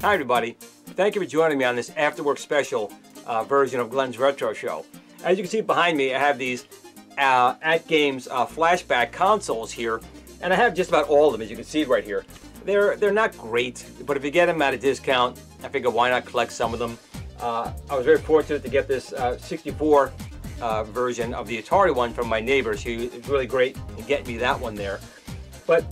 Hi everybody, thank you for joining me on this after-work special version of Glen's Retro Show. As you can see behind me, I have these AT-Game's flashback consoles here, and I have just about all of them, as you can see right here. They're not great, but if you get them at a discount, I figure why not collect some of them. I was very fortunate to get this 64 version of the Atari one from my neighbor. She was really great in getting me that one there. But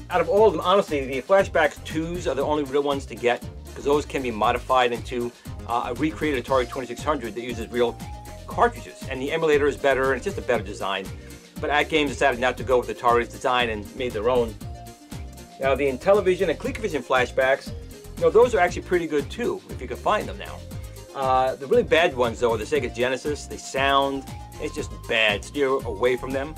out of all of them, honestly, the Flashback 2s are the only real ones to get, because those can be modified into a recreated Atari 2600 that uses real cartridges. And the emulator is better, and it's just a better design. But AT-Games decided not to go with Atari's design and made their own. Now, the Intellivision and ColecoVision flashbacks, those are actually pretty good too, if you can find them now. The really bad ones, though, are the Sega Genesis. They sound, it's just bad. Steer away from them.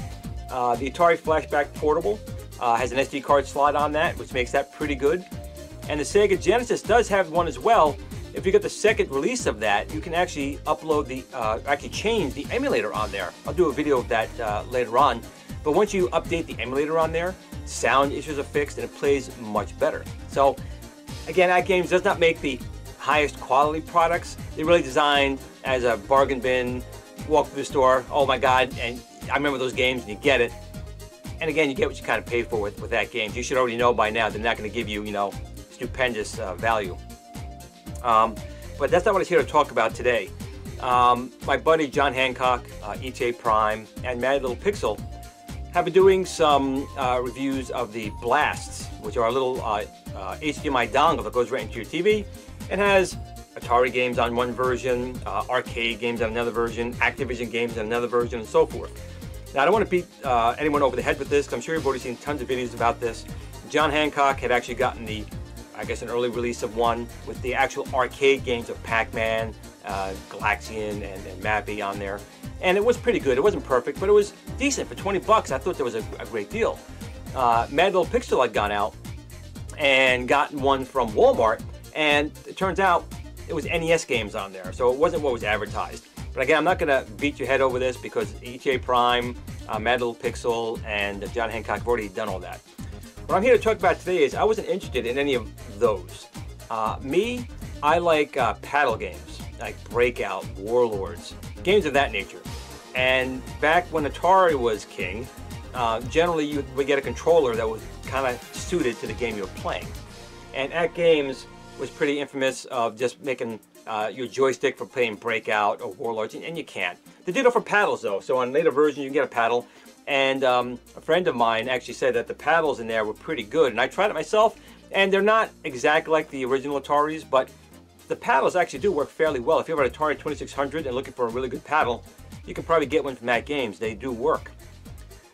The Atari Flashback Portable has an SD card slot on that, which makes that pretty good. And the Sega Genesis does have one as well. If you get the second release of that, you can actually upload the, actually change the emulator on there. I'll do a video of that later on. But once you update the emulator on there, sound issues are fixed and it plays much better. So, again, AT-Games does not make the highest quality products. They're really designed as a bargain bin, walk through the store, oh my God, and I remember those games and you get it. And again, you get what you kind of pay for with AT-Games. You should already know by now they're not going to give you, stupendous value. But that's not what I'm here to talk about today. My buddy John Hancock, ETA Prime and MadlittlePixel have been doing some reviews of the Blasts, which are a little HDMI dongle that goes right into your TV and has Atari games on one version, arcade games on another version, Activision games on another version, and so forth. Now, I don't want to beat anyone over the head with this, because I'm sure you've already seen tons of videos about this. John Hancock had actually gotten the, I guess, an early release of one with the actual arcade games of Pac-Man, Galaxian, and Mappy on there. And it was pretty good. It wasn't perfect, but it was decent. For 20 bucks, I thought that was a great deal. MadlittlePixel had gone out and gotten one from Walmart, and it turns out it was NES games on there, so it wasn't what was advertised. But again, I'm not going to beat your head over this because ETA Prime, MadlittlePixel, and John Hancock have already done all that. What I'm here to talk about today is I wasn't interested in any of those. I like paddle games, like Breakout, Warlords, games of that nature. And back when Atari was king, generally you would get a controller that was kind of suited to the game you were playing. And AT-Games was pretty infamous of just making your joystick for playing Breakout or Warlords, and you can't. They did it for paddles though, so on later versions you can get a paddle. And a friend of mine actually said that the paddles in there were pretty good, and I tried it myself, and they're not exactly like the original Ataris, but the paddles actually do work fairly well. If you have an Atari 2600 and looking for a really good paddle, you can probably get one from AT-Games. They do work.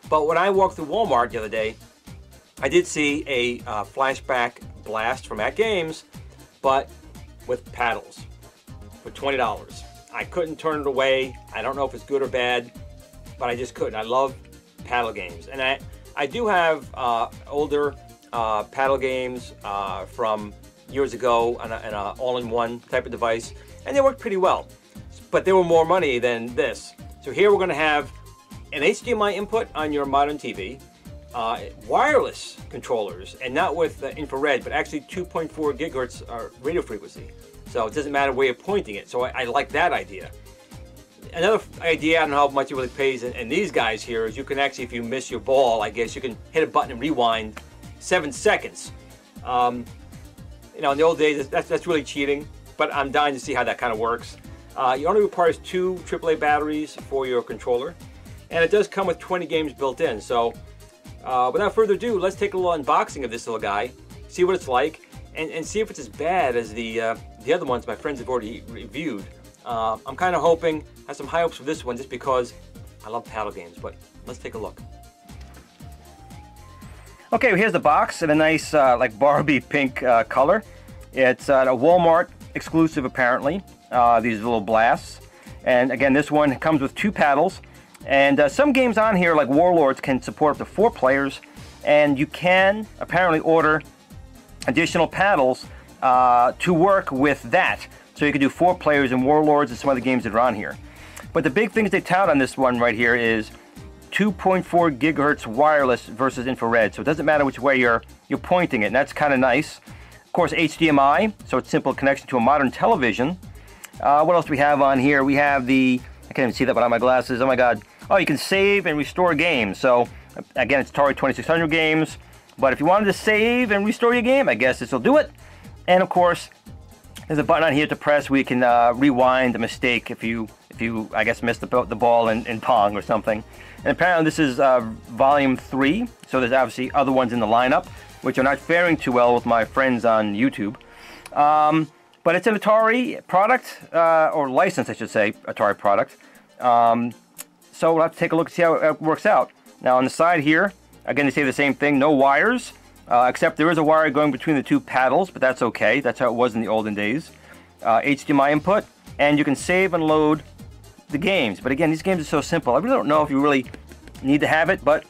But when I walked through Walmart the other day, I did see a Flashback Blast from AT-Games, but with paddles for $20. I couldn't turn it away. I don't know if it's good or bad, but I just couldn't. I love paddle games, and I do have older paddle games from years ago on an all-in-one type of device, and they worked pretty well, but they were more money than this. So here we're going to have an HDMI input on your modern TV, wireless controllers, and not with infrared, but actually 2.4 gigahertz radio frequency. So it doesn't matter where you're pointing it. So I like that idea. Another idea, I don't know how much it really pays in these guys here, is you can actually, if you miss your ball, I guess you can hit a button and rewind 7 seconds. In the old days, that's really cheating, but I'm dying to see how that kind of works. It only requires 2 AAA batteries for your controller, and it does come with 20 games built in. So without further ado, let's take a little unboxing of this little guy, see what it's like, and see if it's as bad as the other ones my friends have already reviewed. I'm kind of hoping, I have some high hopes for this one just because I love paddle games, but let's take a look. Okay, well, here's the box in a nice like Barbie pink color. It's a Walmart exclusive apparently, these little blasts. And again, this one comes with 2 paddles. And some games on here, like Warlords, can support up to 4 players. And you can apparently order additional paddles to work with that. So you can do 4 players in Warlords and some other games that are on here. But the big things they tout on this one right here is 2.4 gigahertz wireless versus infrared. So it doesn't matter which way you're pointing it, and that's kind of nice. course, HDMI, so it's simple connection to a modern television. What else do we have on here? We have the, I can't even see that without my glasses. Oh my God. Oh, you can save and restore games. So again, it's Atari 2600 games. But if you wanted to save and restore your game, I guess this will do it. And of course, there's a button on here to press where you can rewind a mistake if you I guess missed the ball in Pong or something. And apparently this is volume 3, so there's obviously other ones in the lineup, which are not faring too well with my friends on YouTube. But it's an Atari product, or license I should say, Atari product. So we'll have to take a look and see how it works out. Now on the side here, again they say the same thing, no wires, except there is a wire going between the two paddles, but that's okay, that's how it was in the olden days. HDMI input, and you can save and load the games. But again, these games are so simple, I really don't know if you really need to have it, but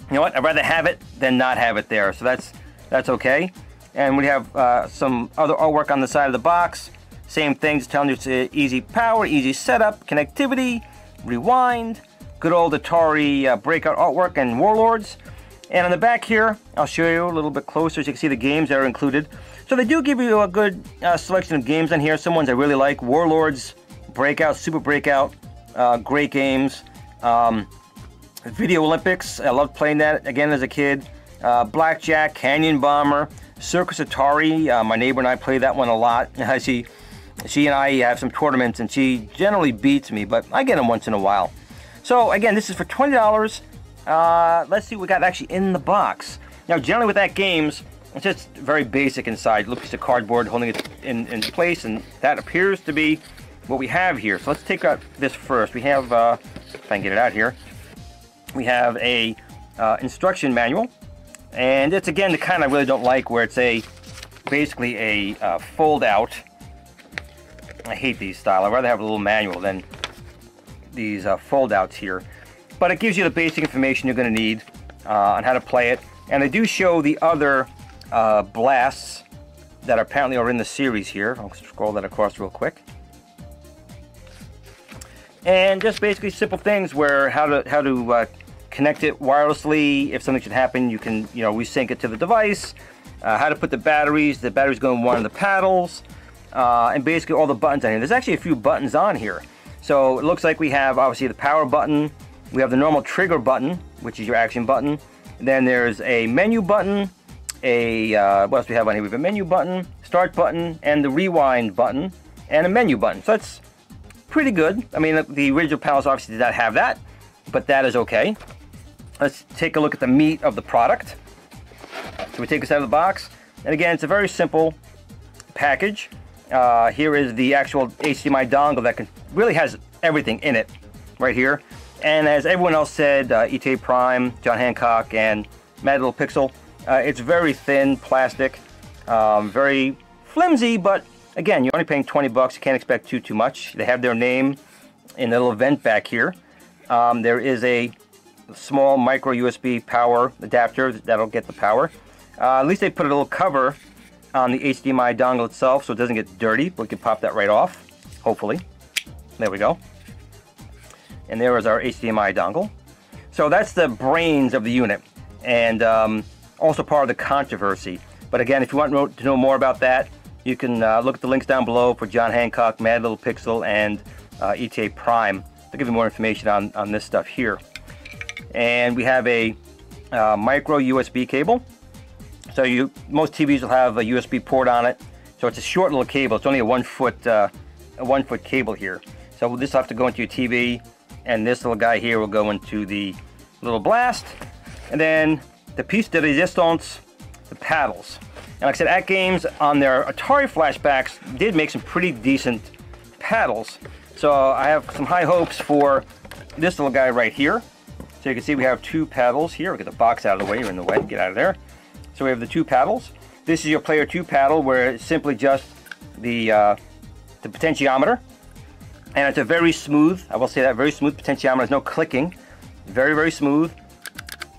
you know what, I'd rather have it than not have it there, so that's okay. And we have some other artwork on the side of the box, same thing, just telling you it's easy power, easy setup, connectivity, rewind, good old Atari Breakout artwork and Warlords. And on the back here, I'll show you a little bit closer so you can see the games that are included. So they do give you a good selection of games on here. Some ones I really like: Warlords, Breakout, Super Breakout, great games. Video Olympics, I loved playing that again as a kid. Blackjack, Canyon Bomber, Circus Atari. My neighbor and I play that one a lot. She and I have some tournaments, and she generally beats me, but I get them once in a while. So again, this is for $20. Let's see what we got actually in the box. Now, generally with that games, it's just very basic inside. Little piece of cardboard holding it in place, and that appears to be what we have here. So let's take out this first. We have, if I can get it out here, we have a instruction manual, and it's again the kind I really don't like, where it's basically a fold out. I hate these style. I'd rather have a little manual than these fold outs here. But it gives you the basic information you're going to need on how to play it. And they do show the other blasts that apparently are in the series here. I'll scroll that across real quick. And just basically simple things where how to connect it wirelessly. If something should happen, you can resync it to the device. How to put the batteries go in one of the paddles. And basically all the buttons on here. There's actually a few buttons on here. So it looks like we have obviously the power button. We have the normal trigger button, which is your action button. Then there's a menu button, what else do we have on here? We have a menu button, start button, and the rewind button, and a menu button. So that's pretty good. I mean, the original panels obviously did not have that, but that is okay. Let's take a look at the meat of the product. So we take this out of the box, and again, it's a very simple package. Here is the actual HDMI dongle that really has everything in it right here. And as everyone else said, ETA Prime, John Hancock, and MadlittlePixel, it's very thin plastic, very flimsy, but again, you're only paying 20 bucks. You can't expect too much. They have their name in the little vent back here. There is a small micro USB power adapter that'll get the power. At least they put a little cover on the HDMI dongle itself so it doesn't get dirty, but we can pop that right off, hopefully. There we go. And there is our HDMI dongle. So that's the brains of the unit, and also part of the controversy. But again, if you want to know more about that, you can look at the links down below for John Hancock, MadlittlePixel, and ETA Prime. They'll give you more information on this stuff here. And we have a micro USB cable. So most TVs will have a USB port on it. So it's a short little cable. It's only a 1 foot cable here. So this will have to go into your TV, and this little guy here will go into the little blast. And then the piece de resistance, the paddles. And like I said, AT-Games on their Atari flashbacks did make some pretty decent paddles. So I have some high hopes for this little guy right here. So you can see we have two paddles here. We'll get the box out of the way. You're in the way. Get out of there. So we have the two paddles. This is your player 2 paddle, where it's simply just the potentiometer. And it's a very smooth, I will say that, very smooth potentiometer. There's no clicking. Very, very smooth.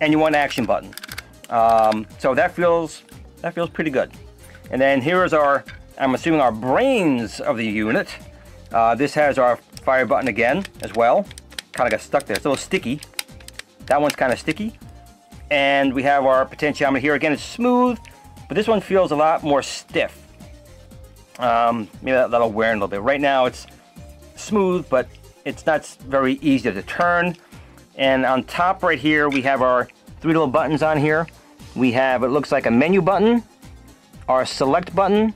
And you want an action button. So that feels pretty good. And then here is our, I'm assuming, our brains of the unit. This has our fire button again as well. Kind of got stuck there. It's a little sticky. That one's kind of sticky. And we have our potentiometer here. Again, it's smooth. but this one feels a lot more stiff. Maybe that'll wear in a little bit. Right now it's smooth, but it's not very easy to turn. And on top right here, we have our 3 little buttons on here. We have, it looks like a menu button, our select button,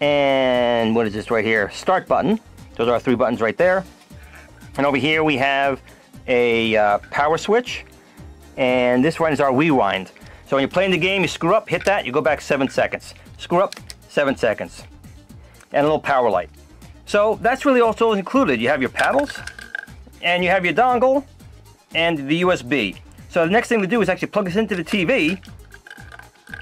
and what is this right here? Start button. Those are our 3 buttons right there. And over here we have a power switch, and this one is our rewind. So when you're playing the game, you screw up, hit that, you go back 7 seconds. Screw up, 7 seconds. And a little power light. So that's really also included. You have your paddles, and you have your dongle, and the USB. So the next thing to do is actually plug this into the TV,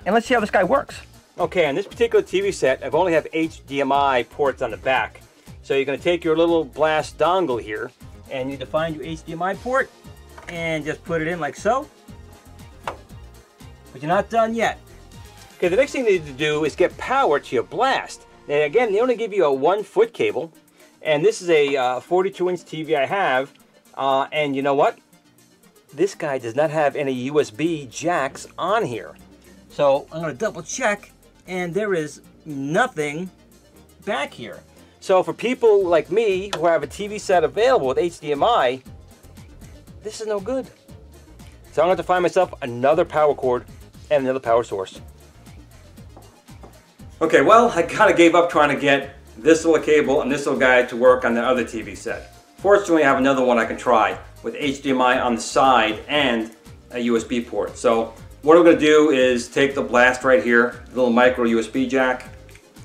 and let's see how this guy works. Okay, on this particular TV set, I've only have HDMI ports on the back. So you're going to take your little blast dongle here, and you define your HDMI port, and just put it in like so. But you're not done yet. Okay, the next thing you need to do is get power to your blast. Now again, they only give you a 1-foot cable, and this is a 42-inch TV I have, and you know what? This guy does not have any USB jacks on here. So I'm going to double check, and there is nothing back here. So for people like me who have a TV set available with HDMI, this is no good. So I'm going to have to find myself another power cord and another power source. Okay, well, I kind of gave up trying to get this little cable and this little guy to work on the other TV set. Fortunately, I have another one I can try with HDMI on the side and a USB port. So what I'm going to do is take the blast right here, the little micro USB jack,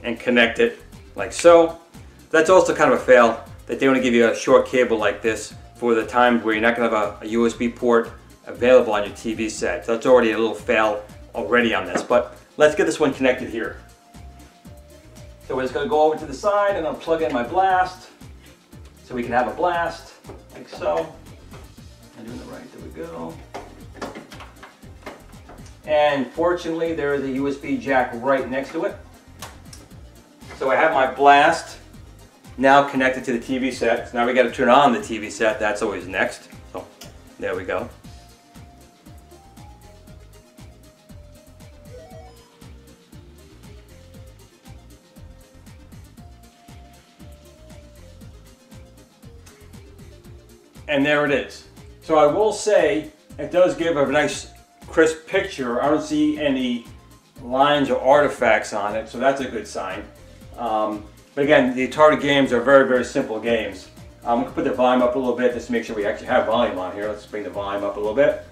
and connect it like so. That's also kind of a fail that they only give you a short cable like this for the times where you're not going to have a USB port available on your TV set. So that's already a little fail already on this, but let's get this one connected here. So we're just going to go over to the side and I'll plug in my blast so we can have a blast like so. I'm doing it right, there we go. And fortunately there is a USB jack right next to it. So I have my blast now connected to the TV set. So now we got to turn on the TV set, that's always next. So there we go. And there it is. So I will say it does give a nice crisp picture. I don't see any lines or artifacts on it, so that's a good sign. But again, the Atari games are very, very simple games. I'm going to put the volume up a little bit just to make sure we actually have volume on here. Let's bring the volume up a little bit.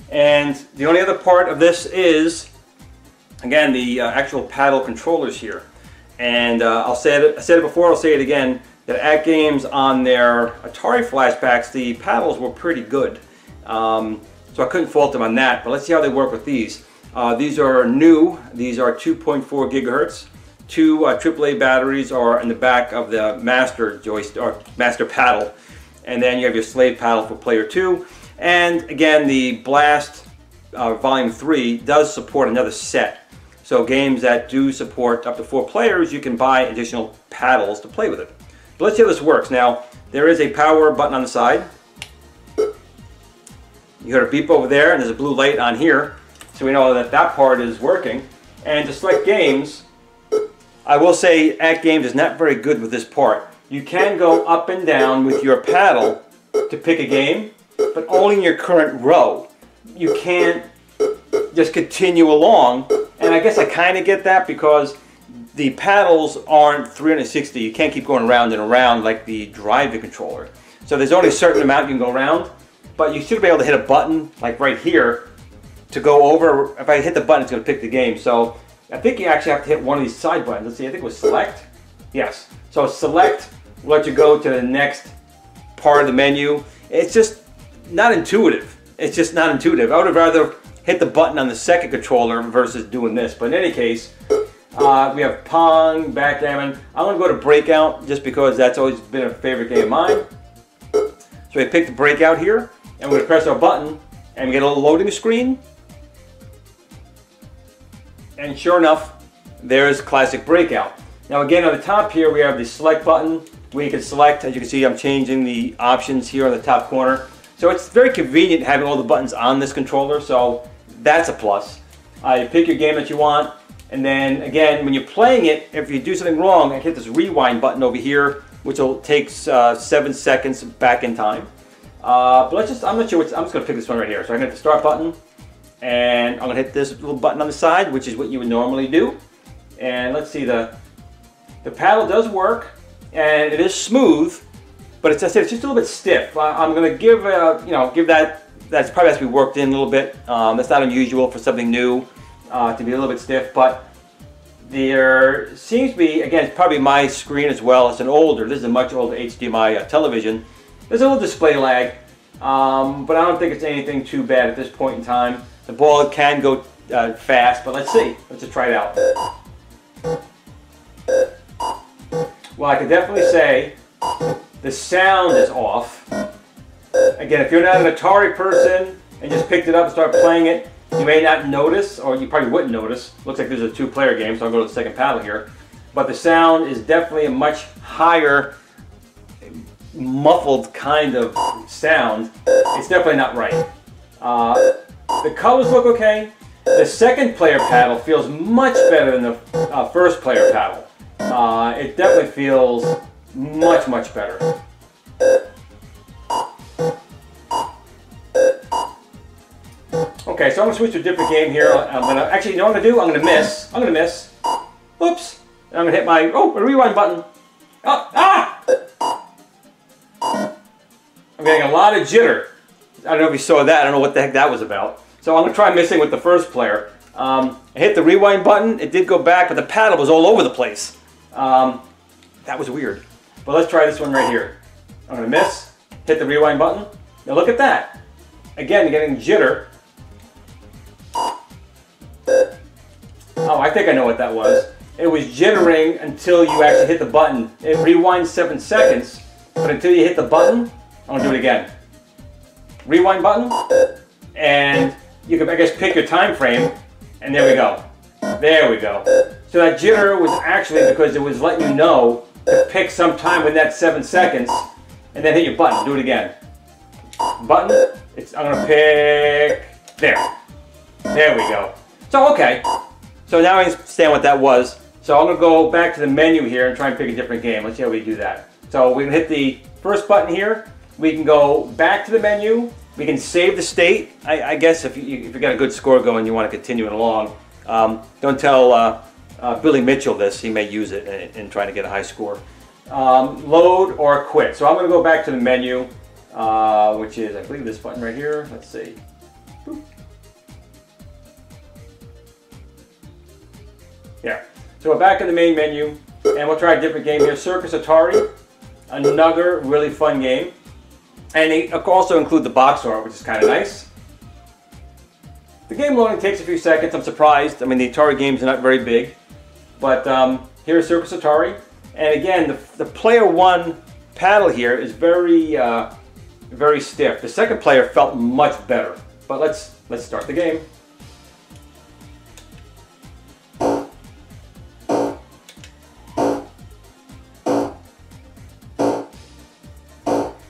And the only other part of this is, again, the actual paddle controllers here. And I said it before, I'll say it again, that at games on their Atari flashbacks, the paddles were pretty good. So I couldn't fault them on that, but let's see how they work with these. These are new. These are 2.4 gigahertz. 2 AAA batteries are in the back of the master joystick or master paddle, and then you have your slave paddle for player 2. And again, the Blast Volume 3 does support another set. So games that do support up to 4 players, you can buy additional paddles to play with it. But let's see how this works. Now, there is a power button on the side. You heard a beep over there, and there's a blue light on here, so we know that that part is working. And to select games, I will say at-Games is not very good with this part. You can go up and down with your paddle to pick a game, but only in your current row. You can't just continue along, and I guess I kind of get that because the paddles aren't 360. You can't keep going around and around like the driving controller. So there's only a certain amount you can go around, but you should be able to hit a button like right here to go over. If I hit the button, it's going to pick the game. So I think you actually have to hit one of these side buttons. Let's see, I think it was select. Yes. So select will let you go to the next part of the menu. It's just not intuitive. It's just not intuitive. I would have rather hit the button on the second controller versus doing this. But in any case, we have Pong, Backgammon. I'm going to go to Breakout just because that's always been a favorite game of mine. So we pick the Breakout here, and we're going to press our button, and we get a little loading screen. And sure enough, there's Classic Breakout. Now again, on the top here, we have the select button where you can select. As you can see, I'm changing the options here on the top corner. So it's very convenient having all the buttons on this controller, so that's a plus. You pick your game that you want, and then again, when you're playing it, if you do something wrong, I hit this rewind button over here, which will take 7 seconds back in time. But I'm not sure I'm just gonna pick this one right here. So I'm gonna hit the start button, and I'm gonna hit this little button on the side, which is what you would normally do. And let's see, the paddle does work, and it is smooth, but it's just a little bit stiff. I'm gonna give that's probably has to be worked in a little bit. That's not unusual for something new to be a little bit stiff, but there seems to be, again, it's probably my screen as well. This is a much older HDMI television. There's a little display lag, but I don't think it's anything too bad at this point in time. The ball can go fast, but let's see. Let's just try it out. Well, I can definitely say the sound is off. Again, if you're not an Atari person and just picked it up and started playing it, you may not notice, or you probably wouldn't notice. Looks like there's a 2-player game, so I'll go to the second paddle here. But the sound is definitely a much higher, muffled kind of sound. It's definitely not right. The colors look okay. The second player paddle feels much better than the first player paddle. It definitely feels much, much better. Okay, so I'm gonna switch to a different game here. Actually, you know what I'm gonna do? I'm gonna miss. Oops. And I'm gonna hit my rewind button. I'm getting a lot of jitter. I don't know if you saw that. I don't know what the heck that was about. So I'm gonna try missing with the first player. I hit the rewind button. It did go back, but the paddle was all over the place. That was weird. But let's try this one right here. I'm gonna miss. Hit the rewind button. Now look at that. Again, you're getting jitter. Oh, I think I know what that was. It was jittering until you actually hit the button. It rewinds 7 seconds, but until you hit the button, I'm gonna do it again. Rewind button, and you can, I guess, pick your time frame, and there we go. There we go. So that jitter was actually because it was letting you know to pick some time within that 7 seconds, and then hit your button. Do it again. Button. I'm gonna pick there. There we go. So okay. So now I understand what that was. So I'm gonna go back to the menu here and try and pick a different game. Let's see how we do that. So we can hit the first button here. We can go back to the menu. We can save the state. I guess if you got a good score going, you want to continue it along. Don't tell Billy Mitchell this. He may use it in trying to get a high score. Load or quit. So I'm going to go back to the menu, which is, I believe, this button right here. Let's see. Boop. Yeah. So we're back in the main menu, and we'll try a different game here. Circus Atari. Another really fun game. And they also include the box art, which is kind of nice. The game loading takes a few seconds. I'm surprised. I mean, the Atari games are not very big. But here's Circus Atari. And again, the player one paddle here is very, very stiff. The second player felt much better. But let's start the game.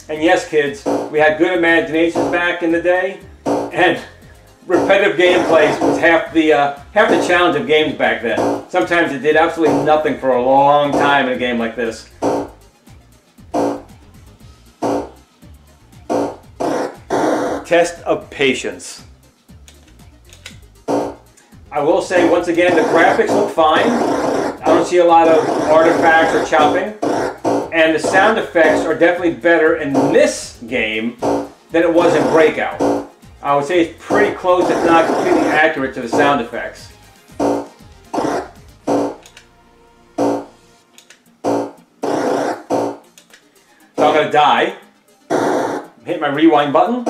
And yes, kids, we had good imaginations back in the day, and repetitive gameplay was half the challenge of games back then. Sometimes it did absolutely nothing for a long time in a game like this. Test of patience. I will say once again, the graphics look fine. I don't see a lot of artifacts or chopping. And the sound effects are definitely better in this game than it was in Breakout. I would say it's pretty close, if not completely accurate, to the sound effects. So I'm going to die, hit my rewind button,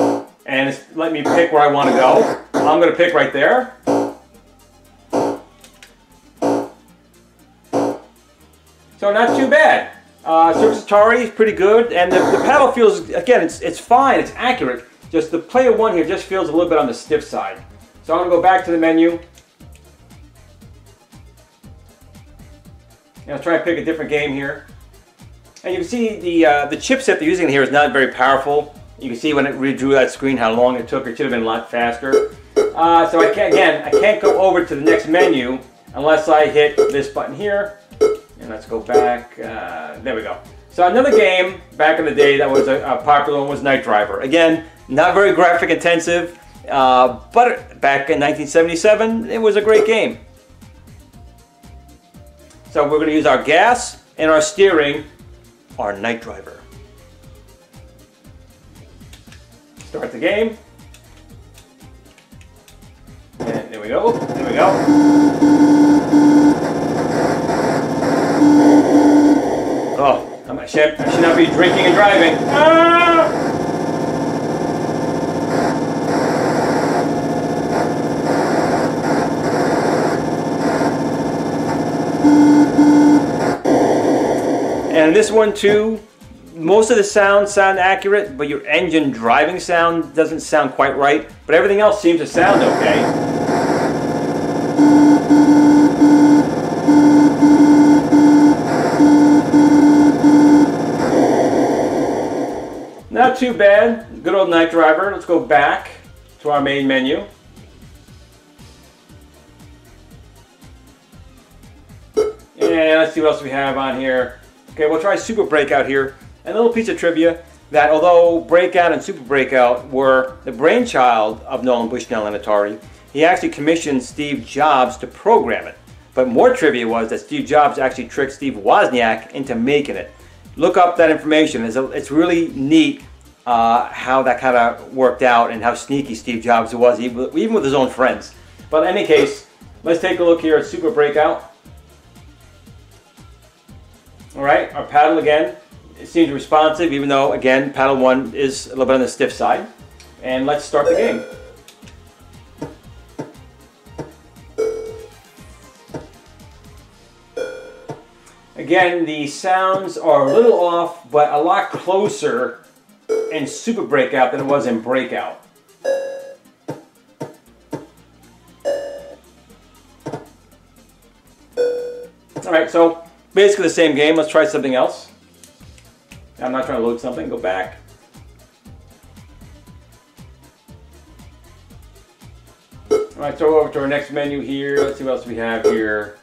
and it's let me pick where I want to go. I'm going to pick right there. So not too bad. Circus Atari is pretty good, and the paddle feels, again, it's fine, it's accurate. Just the player one here just feels a little bit on the stiff side. So I'm going to go back to the menu. And I'll try and pick a different game here. And you can see the chipset they're using here is not very powerful. You can see when it redrew that screen how long it took. It should have been a lot faster. So I can't go over to the next menu unless I hit this button here. And let's go back. There we go. So another game back in the day that was a popular one was Night Driver. Again, not very graphic intensive, but back in 1977, it was a great game. So we're going to use our gas and our steering, our Night Driver. Start the game. And there we go. There we go. Oh, I should not be drinking and driving. Ah! And this one too, most of the sounds sound accurate, but your engine driving sound doesn't sound quite right. But everything else seems to sound okay. Not too bad. Good old Night Driver. Let's go back to our main menu. And let's see what else we have on here. Okay, we'll try Super Breakout here. And a little piece of trivia that although Breakout and Super Breakout were the brainchild of Nolan Bushnell and Atari, he actually commissioned Steve Jobs to program it. But more trivia was that Steve Jobs actually tricked Steve Wozniak into making it. Look up that information. It's really neat how that kind of worked out and how sneaky Steve Jobs was, even with his own friends. But in any case, let's take a look here at Super Breakout. All right, our paddle again, it seems responsive, even though, again, paddle 1 is a little bit on the stiff side. And let's start the game. Again, the sounds are a little off, but a lot closer in Super Breakout than it was in Breakout. Alright, so basically the same game. Let's try something else. I'm not trying to load something. Go back. Alright, so over to our next menu here. Let's see what else we have here.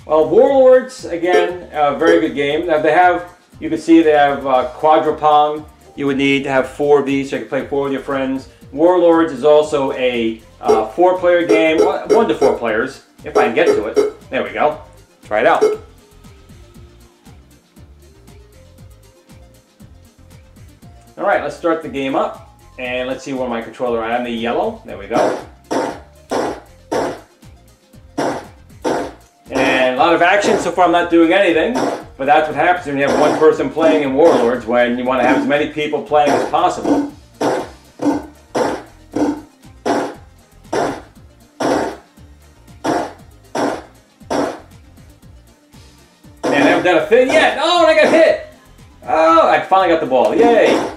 Well, Warlords, again, a very good game. Now they have, you can see they have Quadra-Pong. You would need to have 4 of these so you can play 4 with your friends. Warlords is also a 4-player game, 1 to 4 players, if I can get to it. There we go. Try it out. Alright, let's start the game up. And let's see where my controller is. I'm the yellow. There we go. And a lot of action. So far I'm not doing anything. But that's what happens when you have one person playing in Warlords, when you want to have as many people playing as possible. Man, I haven't done a thing yet. Oh, and I got hit. Oh, I finally got the ball. Yay.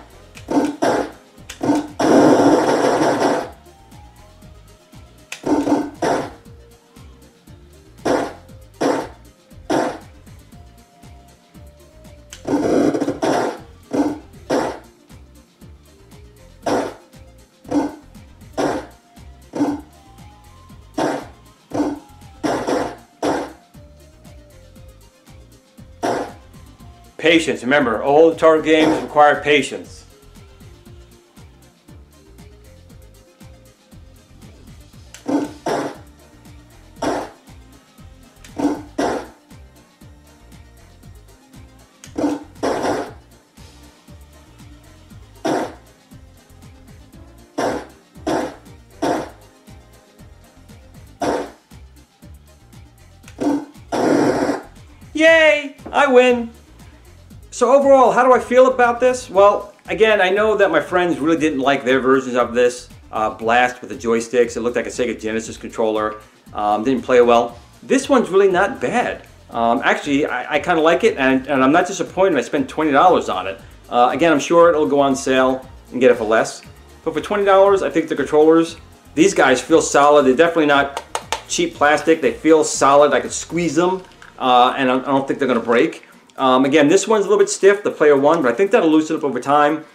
Patience. Remember, all Atari games require patience. Yay! I win! So overall, how do I feel about this? Well, again, I know that my friends really didn't like their versions of this Blast with the joysticks. It looked like a Sega Genesis controller. Didn't play well. This one's really not bad. Actually, I kind of like it, and I'm not disappointed. I spent $20 on it. Again, I'm sure it'll go on sale and get it for less. But for $20, I think the controllers, these guys feel solid. They're definitely not cheap plastic. They feel solid. I could squeeze them, and I don't think they're going to break. Again, this one's a little bit stiff, the Player 1, but I think that'll loosen up over time.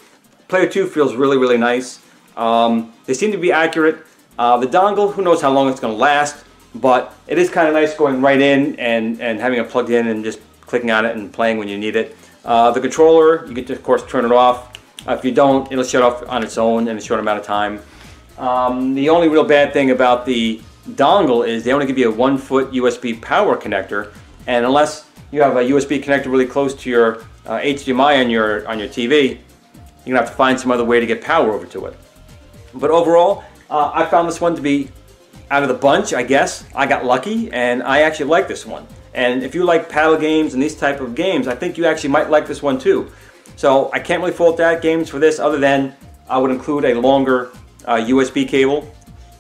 Player 2 feels really, really nice. They seem to be accurate. The dongle, who knows how long it's going to last, but it is kind of nice going right in and having it plugged in and just clicking on it and playing when you need it. The controller, you can of course turn it off. If you don't, it'll shut off on its own in a short amount of time. The only real bad thing about the dongle is they only give you a 1-foot USB power connector, and unless you have a USB connector really close to your HDMI on your TV, you're gonna have to find some other way to get power over to it. But overall, I found this one to be, out of the bunch, I guess, I got lucky, and I actually like this one. And if you like paddle games and these type of games, I think you actually might like this one too. So I can't really fault that games for this, other than I would include a longer USB cable,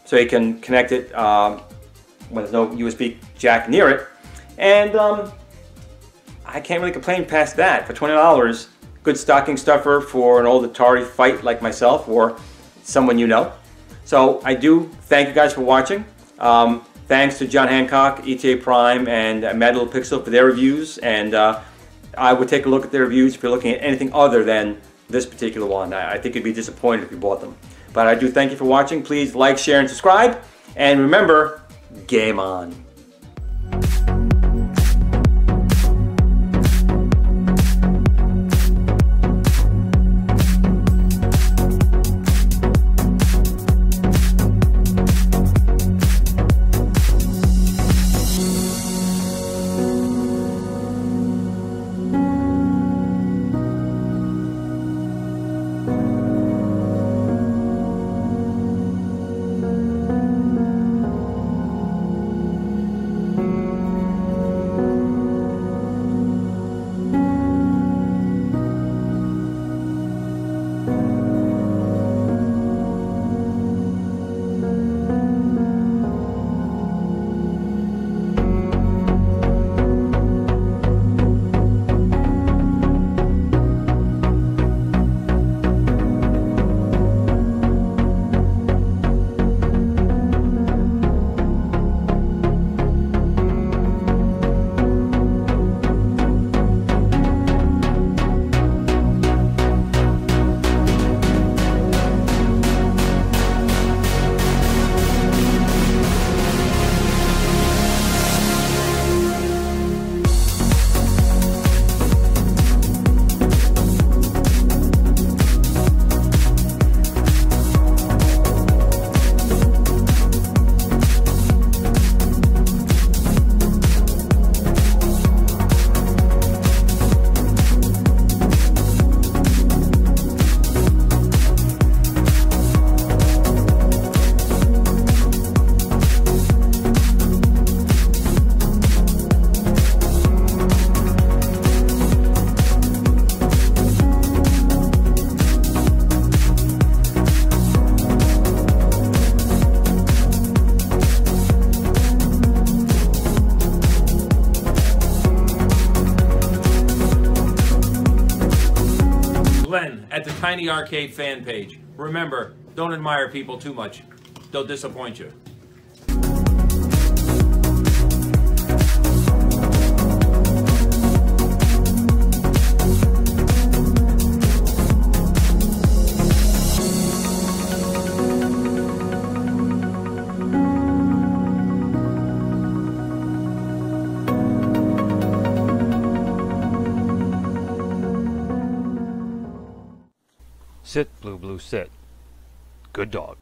so you can connect it when there's no USB jack near it. And I can't really complain past that. For $20, good stocking stuffer for an old Atari fight like myself or someone you know. So I do thank you guys for watching. Thanks to John Hancock, ETA Prime, and MadlittlePixel for their reviews. And I would take a look at their reviews if you're looking at anything other than this particular one. I think you'd be disappointed if you bought them. But I do thank you for watching. Please like, share, and subscribe. And remember, game on. Glen at the Tiny Arcade fan page. Remember, don't admire people too much. They'll disappoint you. Sit, Blue Blue, sit. Good dog.